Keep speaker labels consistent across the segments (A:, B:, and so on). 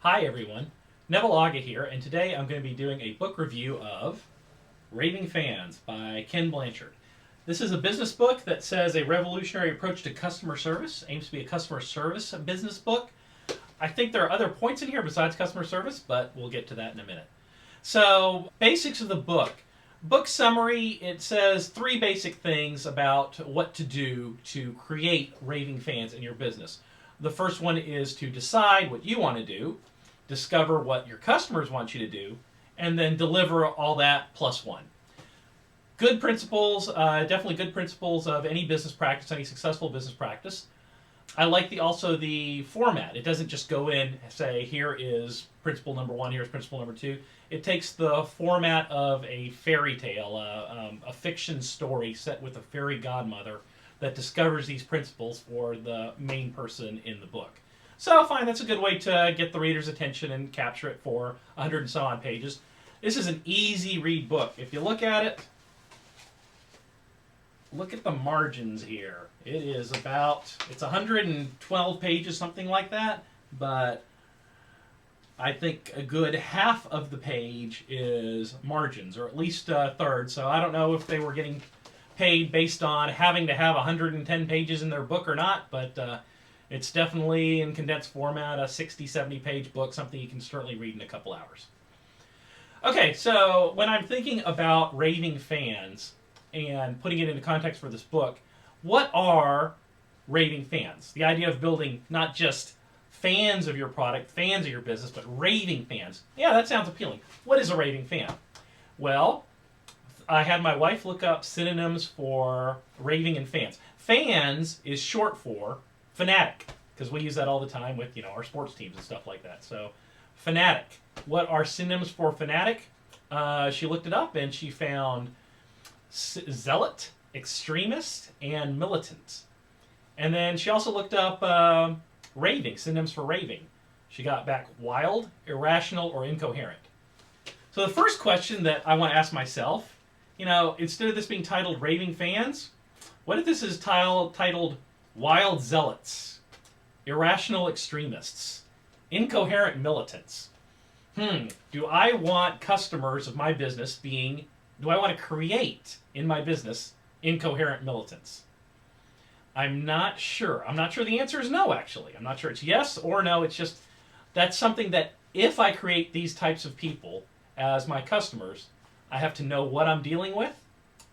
A: Hi everyone, Neville Aga here, and today I'm going to be doing a book review of Raving Fans by Ken Blanchard. This is a business book that says a revolutionary approach to customer service, aims to be a customer service business book. I think there are other points in here besides customer service, but we'll get to that in a minute. So, basics of the book. Book summary, it says three basic things about what to do to create raving fans in your business. The first one is to decide what you want to do, discover what your customers want you to do, and then deliver all that plus one. Good principles, definitely good principles of any business practice, any successful business practice. I like also the format. It doesn't just go in and say, here is principle number one, here's principle number two. It takes the format of a fairy tale, a fiction story set with a fairy godmother that discovers these principles for the main person in the book. So fine, that's a good way to get the reader's attention and capture it for 100 and so on pages. This is an easy read book. If you look at it, look at the margins here. It is it's 112 pages, something like that, but I think a good half of the page is margins, or at least a third. So I don't know if they were getting paid based on having to have 110 pages in their book or not, but it's definitely in condensed format, a 60, 70 page book, something you can certainly read in a couple hours. Okay, so when I'm thinking about raving fans and putting it into context for this book, what are raving fans? The idea of building not just fans of your product, fans of your business, but raving fans. Yeah, that sounds appealing. What is a raving fan? Well, I had my wife look up synonyms for raving and fans. Fans is short for fanatic, because we use that all the time with our sports teams and stuff like that. So, fanatic. What are synonyms for fanatic? She looked it up and she found zealot, extremist, and militant. And then she also looked up raving, synonyms for raving. She got back wild, irrational, or incoherent. So the first question that I want to ask myself, instead of this being titled Raving Fans, what if this is titled Wild Zealots, Irrational Extremists, Incoherent Militants? Do I want customers of my business do I want to create in my business incoherent militants? I'm not sure. I'm not sure the answer is no, actually. I'm not sure it's yes or no. It's just, that's something that if I create these types of people as my customers, I have to know what I'm dealing with,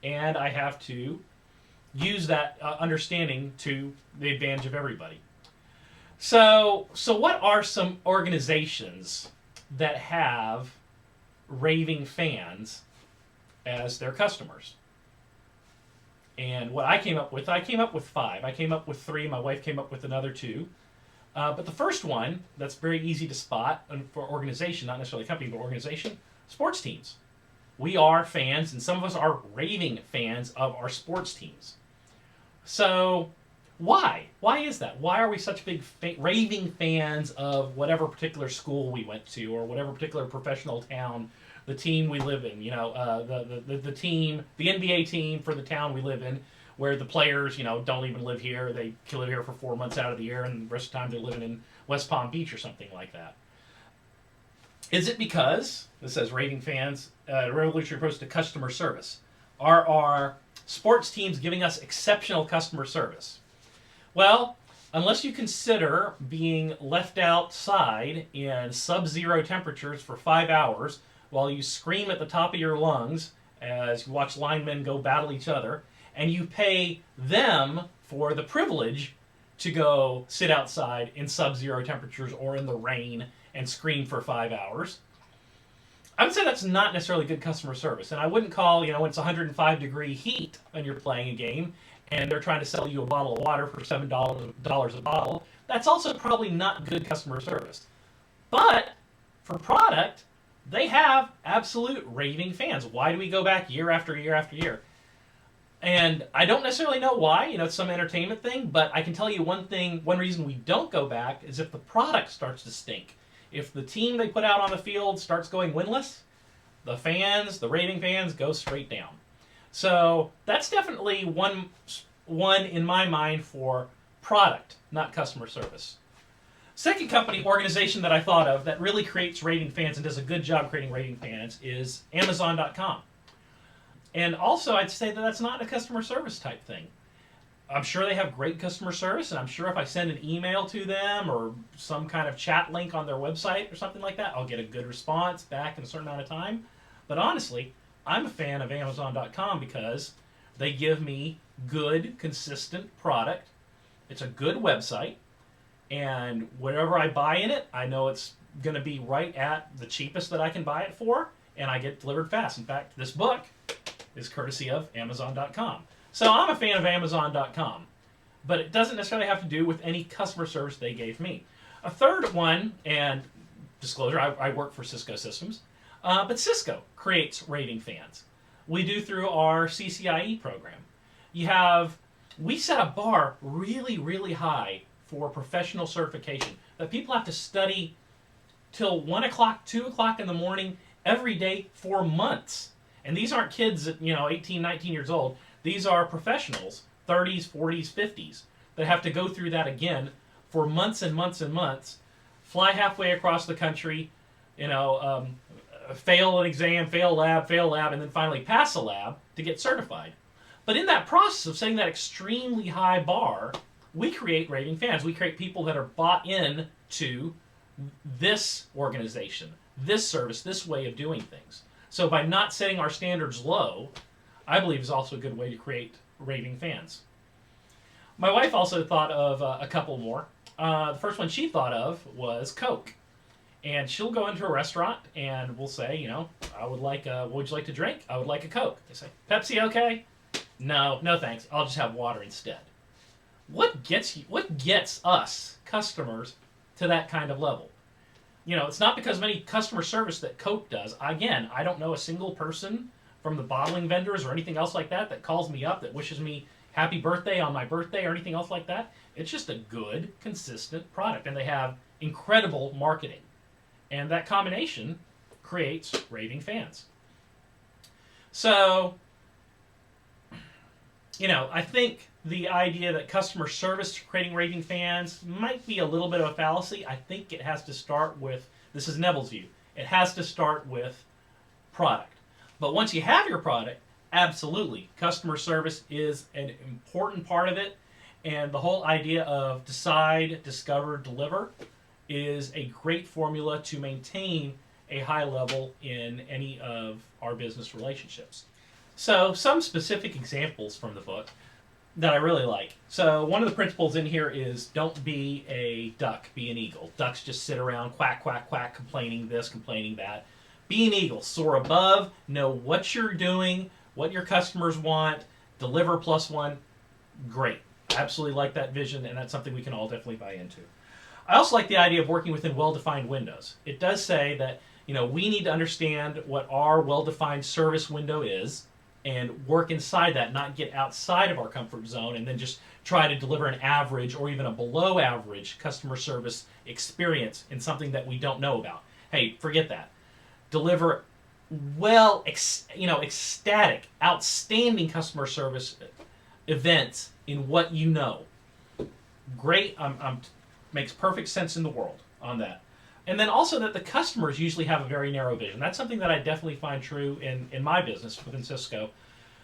A: and I have to use that understanding to the advantage of everybody. So what are some organizations that have raving fans as their customers? And what I came up with 5. I came up with 3. My wife came up with another 2. But the first one, that's very easy to spot for organization, not necessarily company, but organization, sports teams. We are fans, and some of us are raving fans of our sports teams. So why? Why is that? Why are we such big raving fans of whatever particular school we went to, or whatever particular professional town, the team we live in? The team, the NBA team for the town we live in, where the players, don't even live here. They live here for 4 months out of the year, and the rest of the time they're living in West Palm Beach or something like that. Is it because, this says Raving Fans, revolutionary approach to customer service? Are our sports teams giving us exceptional customer service? Well, unless you consider being left outside in sub-zero temperatures for 5 hours while you scream at the top of your lungs as you watch linemen go battle each other, and you pay them for the privilege to go sit outside in sub-zero temperatures or in the rain and scream for 5 hours, I would say that's not necessarily good customer service. And I wouldn't call, when it's 105-degree heat and you're playing a game and they're trying to sell you a bottle of water for $7 a bottle, that's also probably not good customer service. But for product, they have absolute raving fans. Why do we go back year after year after year? And I don't necessarily know why, it's some entertainment thing, but I can tell you one reason we don't go back is if the product starts to stink. If the team they put out on the field starts going winless, the raving fans, go straight down. So that's definitely one in my mind for product, not customer service. Second company organization that I thought of that really creates raving fans and does a good job creating raving fans is Amazon.com. And also, I'd say that that's not a customer service type thing. I'm sure they have great customer service, and I'm sure if I send an email to them or some kind of chat link on their website or something like that, I'll get a good response back in a certain amount of time. But honestly, I'm a fan of Amazon.com because they give me good, consistent product. It's a good website, and whatever I buy in it, I know it's going to be right at the cheapest that I can buy it for, and I get delivered fast. In fact, this book is courtesy of Amazon.com. So I'm a fan of Amazon.com, but it doesn't necessarily have to do with any customer service they gave me. A third one, and disclosure, I work for Cisco Systems, but Cisco creates raving fans. We do through our CCIE program. We set a bar really, really high for professional certification that people have to study till 1 o'clock, 2 o'clock in the morning every day for months. And these aren't kids at 18, 19 years old. These are professionals, 30s, 40s, 50s, that have to go through that again for months and months and months, fly halfway across the country, fail an exam, fail lab, and then finally pass a lab to get certified. But in that process of setting that extremely high bar, we create raving fans. We create people that are bought in to this organization, this service, this way of doing things. So by not setting our standards low, I believe is also a good way to create raving fans. My wife also thought of a couple more. The first one she thought of was Coke. And she'll go into a restaurant and we'll say, I would like, what would you like to drink? I would like a Coke. They say, Pepsi okay? No thanks. I'll just have water instead. What gets us customers to that kind of level? It's not because of any customer service that Coke does. Again, I don't know a single person from the bottling vendors or anything else like that calls me up, that wishes me happy birthday on my birthday or anything else like that. It's just a good, consistent product, and they have incredible marketing. And that combination creates raving fans. So, I think the idea that customer service creating raving fans might be a little bit of a fallacy. I think it has to start with, this is Neville's view, it has to start with product. But once you have your product, absolutely, customer service is an important part of it. And the whole idea of decide, discover, deliver is a great formula to maintain a high level in any of our business relationships. So some specific examples from the book that I really like. So one of the principles in here is don't be a duck, be an eagle. Ducks just sit around quack, quack, quack, complaining this, complaining that. Be an eagle, soar above, know what you're doing, what your customers want, deliver +1. Great. Absolutely like that vision, and that's something we can all definitely buy into. I also like the idea of working within well-defined windows. It does say that we need to understand what our well-defined service window is and work inside that, not get outside of our comfort zone and then just try to deliver an average or even a below average customer service experience in something that we don't know about. Hey, forget that. Deliver ecstatic, outstanding customer service events in what you know. Great, makes perfect sense in the world on that. And then also that the customers usually have a very narrow vision. That's something that I definitely find true in my business within Cisco.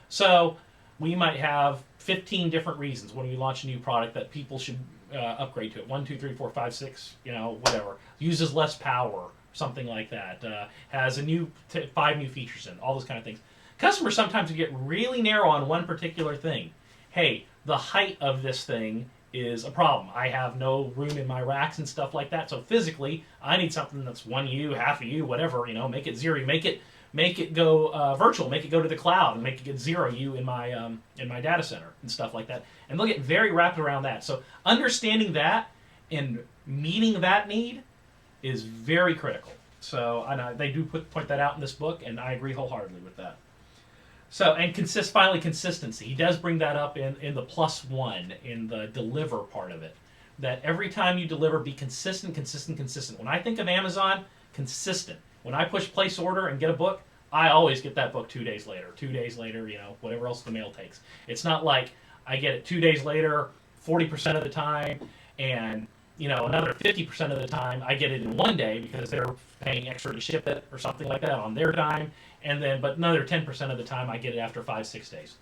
A: So we might have 15 different reasons when we launch a new product that people should upgrade to it. 1, 2, 3, 4, 5, 6, whatever. Uses less power, something like that. Has 5 new features in, all those kind of things. Customers sometimes get really narrow on one particular thing. Hey, the height of this thing is a problem. I have no room in my racks and stuff like that. So physically, I need something that's 1U, half a U, whatever. Make it 0. Make it go virtual. Make it go to the cloud and make it get 0U in my data center and stuff like that. And they'll get very wrapped around that. So understanding that and meeting that need is very critical. So they do point that out in this book, and I agree wholeheartedly with that. So, and finally, consistency. He does bring that up in the +1, in the deliver part of it. That every time you deliver, be consistent. When I think of Amazon, consistent. When I push place order and get a book, I always get that book 2 days later. 2 days later, whatever else the mail takes. It's not like I get it 2 days later, 40% of the time, and another 50% of the time I get it in one day because they're paying extra to ship it or something like that on their dime. But another 10% of the time I get it after 5, 6 days.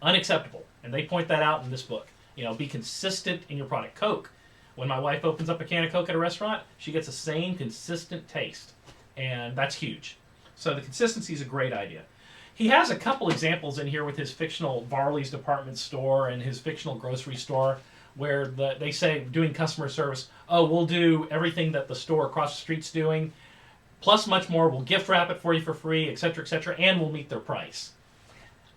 A: Unacceptable. And they point that out in this book. Be consistent in your product. Coke. When my wife opens up a can of Coke at a restaurant, she gets the same consistent taste. And that's huge. So the consistency is a great idea. He has a couple examples in here with his fictional Varley's department store and his fictional grocery store where they say, doing customer service, oh, we'll do everything that the store across the street's doing, plus much more. We'll gift wrap it for you for free, etc., and we'll meet their price.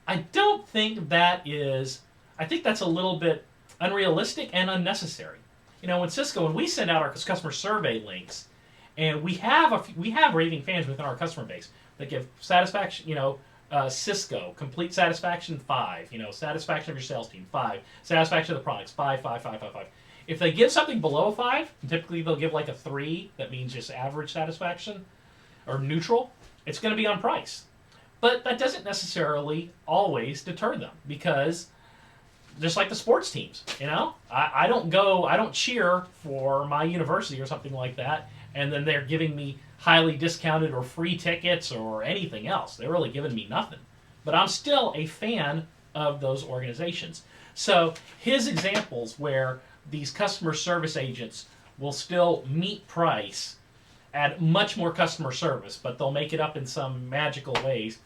A: I don't think that is... I think that's a little bit unrealistic and unnecessary. When Cisco, when we send out our customer survey links, and we have raving fans within our customer base that give satisfaction, Cisco, complete satisfaction, 5. Satisfaction of your sales team, 5. Satisfaction of the products, 5, 5, 5, 5, 5. If they give something below a 5, typically they'll give like a 3, that means just average satisfaction, or neutral, it's going to be on price. But that doesn't necessarily always deter them, because just like the sports teams, I don't cheer for my university or something like that, and then they're giving me highly discounted or free tickets or anything else. They're really giving me nothing. But I'm still a fan of those organizations. So his examples where these customer service agents will still meet price, add much more customer service, but they'll make it up in some magical ways,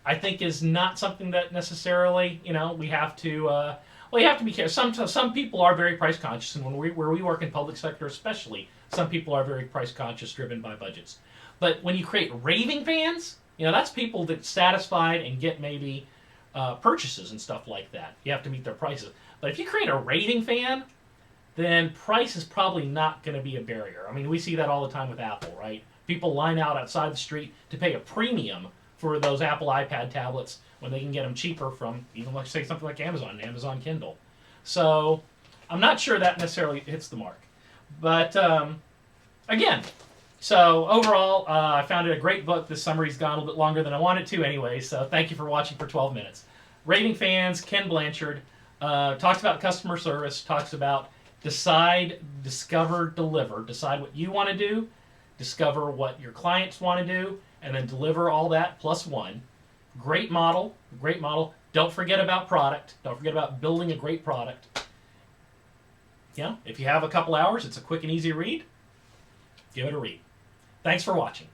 A: I think is not something that necessarily, we have to... you have to be careful. Some people are very price conscious, and where we work in public sector especially, some people are very price conscious, driven by budgets. But when you create raving fans, that's people that satisfied and get maybe purchases and stuff like that. You have to meet their prices. But if you create a raving fan, then price is probably not going to be a barrier. I mean, we see that all the time with Apple, right? People line out outside the street to pay a premium for those Apple iPad tablets when they can get them cheaper from, even like say something like Amazon Kindle. So I'm not sure that necessarily hits the mark. But again, so overall, I found it a great book. This summary's gone a little bit longer than I wanted to anyway, so thank you for watching for 12 minutes. Raving Fans, Ken Blanchard, talks about customer service, talks about decide, discover, deliver. Decide what you want to do, discover what your clients want to do, and then deliver all that plus one. Great model, great model. Don't forget about product. Don't forget about building a great product. If you have a couple hours, it's a quick and easy read. Give it a read. Thanks for watching.